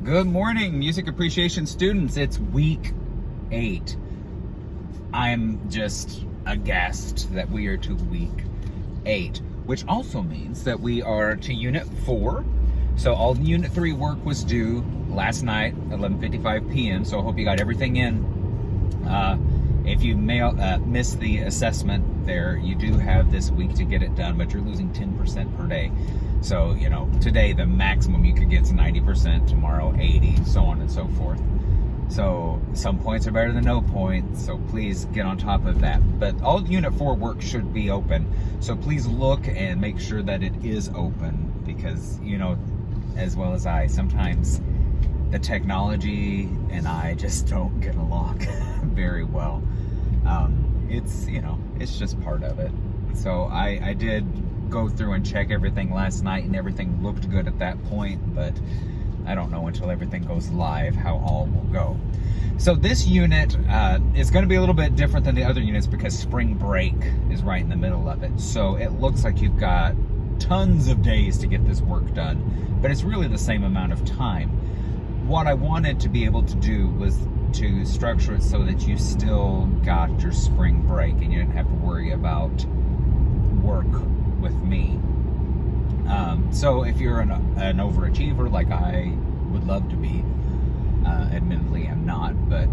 Good morning, music appreciation students. It's week 8. I'm just aghast that we are to week 8, which also means that we are to unit 4. So all unit 3 work was due last night, 11:55 p.m. So I hope you got everything in. If you missed the assessment there, you do have this week to get it done, but you're losing 10% per day. So, today the maximum you could get is 90%, tomorrow 80, so on and so forth. So some points are better than no points, so please get on top of that. But all Unit 4 work should be open, so please look and make sure that it is open, because, as well as I, sometimes the technology and I just don't get along very well. It's just part of it. So I did go through and check everything last night, and everything looked good at that point, but I don't know until everything goes live how all will go. So this unit is going to be a little bit different than the other units because spring break is right in the middle of it. So it looks like you've got tons of days to get this work done, but it's really the same amount of time. What I wanted to be able to do was to structure it so that you still got your spring break and you didn't have to worry about work with me. So if you're an overachiever like I would love to be, admittedly I'm not, but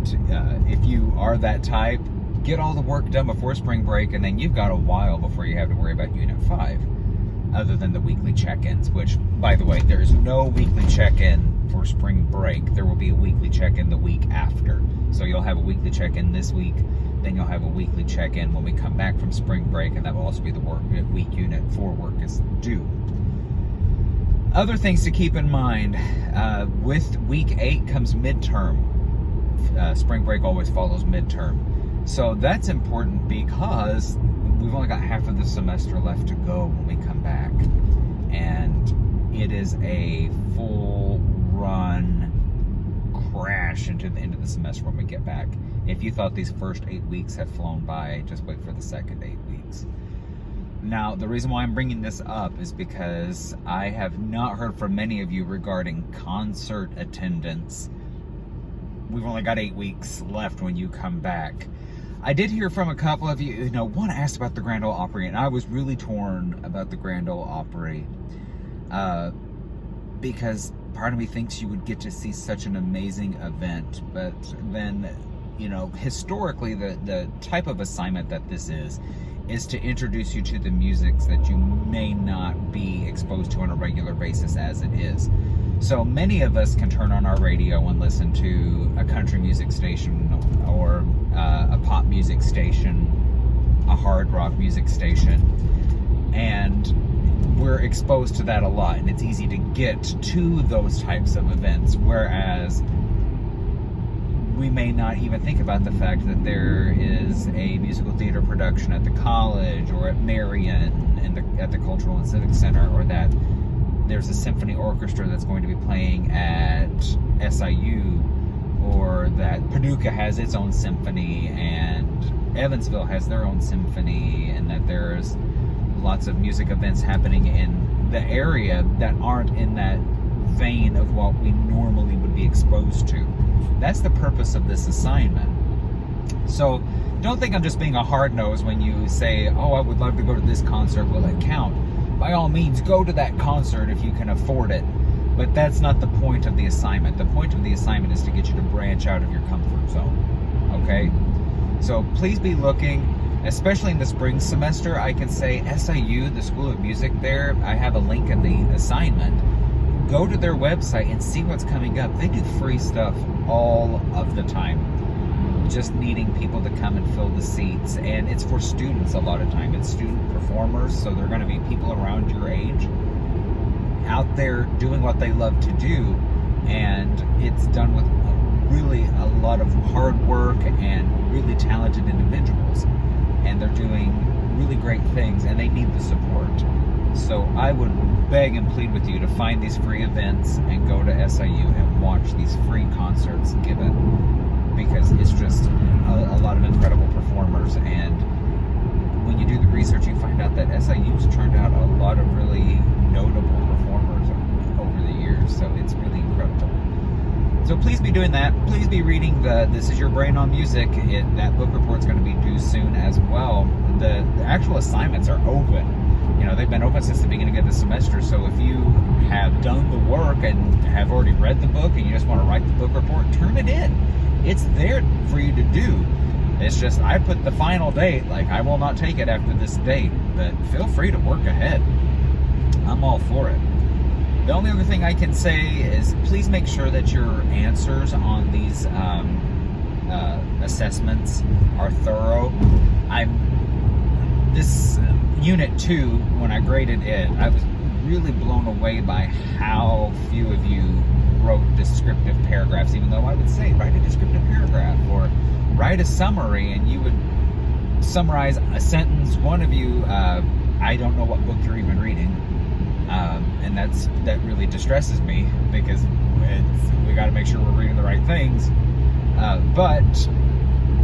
if you are that type, get all the work done before spring break, and then you've got a while before you have to worry about Unit 5, other than the weekly check-ins, which, by the way, there is no weekly check-in for spring break. There will be a weekly check-in the week after. So you'll have a weekly check-in this week, then you'll have a weekly check-in when we come back from spring break, and that will also be the week Unit 4 work is due. Other things to keep in mind, with week 8 comes midterm. Spring break always follows midterm. So that's important because we've only got half of the semester left to go when we come back. And it is a full run crash into the end of the semester when we get back. If you thought these first 8 weeks had flown by, just wait for the second 8 weeks. Now, the reason why I'm bringing this up is because I have not heard from many of you regarding concert attendance. We've only got 8 weeks left when you come back. I did hear from a couple of you, one asked about the Grand Ole Opry, and I was really torn about the Grand Ole Opry, because part of me thinks you would get to see such an amazing event, but then, historically, the type of assignment that this is to introduce you to the musics that you may not be exposed to on a regular basis as it is. So many of us can turn on our radio and listen to a country music station or a pop music station, a hard rock music station, and we're exposed to that a lot, and it's easy to get to those types of events, whereas we may not even think about the fact that there is a musical theater production at the college or at Marion at the Cultural and Civic Center, or that there's a symphony orchestra that's going to be playing at SIU, or that Paducah has its own symphony and Evansville has their own symphony, and that there's lots of music events happening in the area that aren't in that vein of what we normally would be exposed to. That's the purpose of this assignment. So don't think I'm just being a hard nose when you say, oh, I would love to go to this concert, will it count? By all means, go to that concert if you can afford it. But that's not the point of the assignment. The point of the assignment is to get you to branch out of your comfort zone. Okay? So please be looking, especially in the spring semester. I can say SIU, the School of Music there, I have a link in the assignment. Go to their website and see what's coming up. They do free stuff all of the time, just needing people to come and fill the seats. And it's for students a lot of time. It's student performers, so they're going to be people around your age out there doing what they love to do. And it's done with really a lot of hard work and really talented individuals. And they're doing really great things, and they need the support. So I would beg and plead with you to find these free events and go to SIU and watch these free concerts given, because it's just a lot of incredible performers. And when you do the research, you find out that SIU's turned out a lot of really notable performers over the years. So it's really incredible. So please be doing that. Please be reading the This Is Your Brain on Music. That book report's going to be due soon as well. The actual assignments are open. You know, they've been open since the beginning of the semester, so if you have done the work and have already read the book and you just want to write the book report, turn it in. It's there for you to do. It's just, I put the final date, like I will not take it after this date, but feel free to work ahead. I'm all for it. The only other thing I can say is please make sure that your answers on these assessments are thorough. This Unit 2, when I graded it, I was really blown away by how few of you wrote descriptive paragraphs, even though I would say write a descriptive paragraph or write a summary, and you would summarize a sentence. One of you, I don't know what book you're even reading, and that really distresses me, because we got to make sure we're reading the right things, but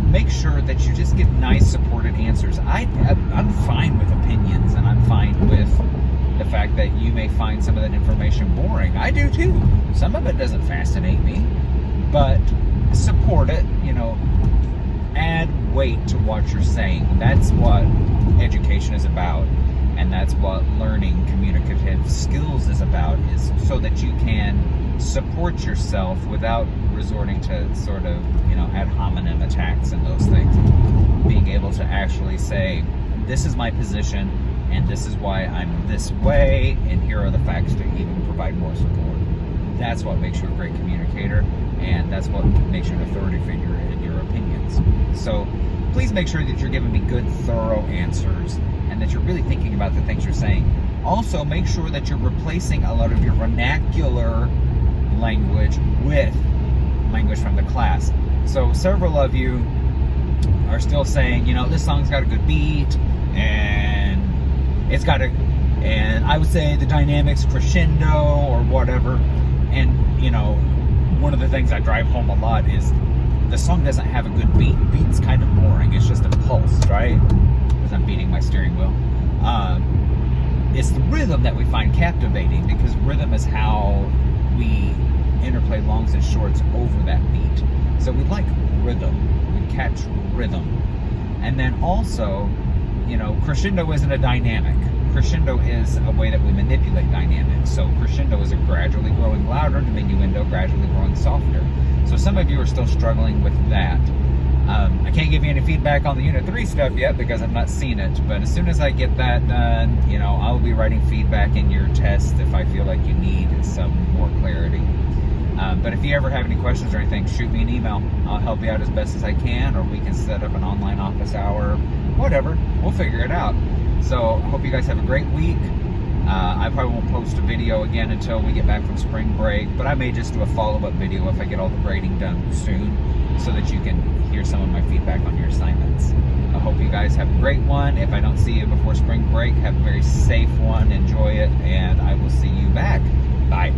make sure that you just give nice, supported answers. I'm fine with opinions, and I'm fine with the fact that you may find some of that information boring. I do too. Some of it doesn't fascinate me, but support it, you know, add weight to what you're saying. That's what education is about, and that's what learning communicative skills is about, is so that you can support yourself without resorting to sort of, you know, ad hominem attacks and those things. Being able to actually say, this is my position, and this is why I'm this way, and here are the facts to even provide more support. That's what makes you a great communicator, and that's what makes you an authority figure in your opinions. So please make sure that you're giving me good, thorough answers, and that you're really thinking about the things you're saying. Also, make sure that you're replacing a lot of your vernacular language with language from the class. So several of you are still saying, you know, this song's got a good beat, and and I would say the dynamics crescendo or whatever. And, you know, one of the things I drive home a lot is the song doesn't have a good beat. Beat's kind of boring. It's just a pulse, right? Because I'm beating my steering wheel. It's the rhythm that we find captivating, because rhythm is how we interplay longs and shorts over that beat. So we like rhythm. We catch rhythm. And then also, you know, crescendo isn't a dynamic. Crescendo is a way that we manipulate dynamics. So crescendo is a gradually growing louder, diminuendo gradually growing softer. So some of you are still struggling with that. I can't give you any feedback on the Unit 3 stuff yet because I've not seen it, but as soon as I get that done, you know, I'll be writing feedback in your test if I feel like you need some more clarity. But if you ever have any questions or anything, shoot me an email. I'll help you out as best as I can, or we can set up an online office hour, whatever. We'll figure it out. So I hope you guys have a great week. I probably won't post a video again until we get back from spring break, but I may just do a follow-up video if I get all the grading done soon, so that you can hear some of my feedback on your assignments. I hope you guys have a great one. If I don't see you before spring break, have a very safe one. Enjoy it, and I will see you back. Bye.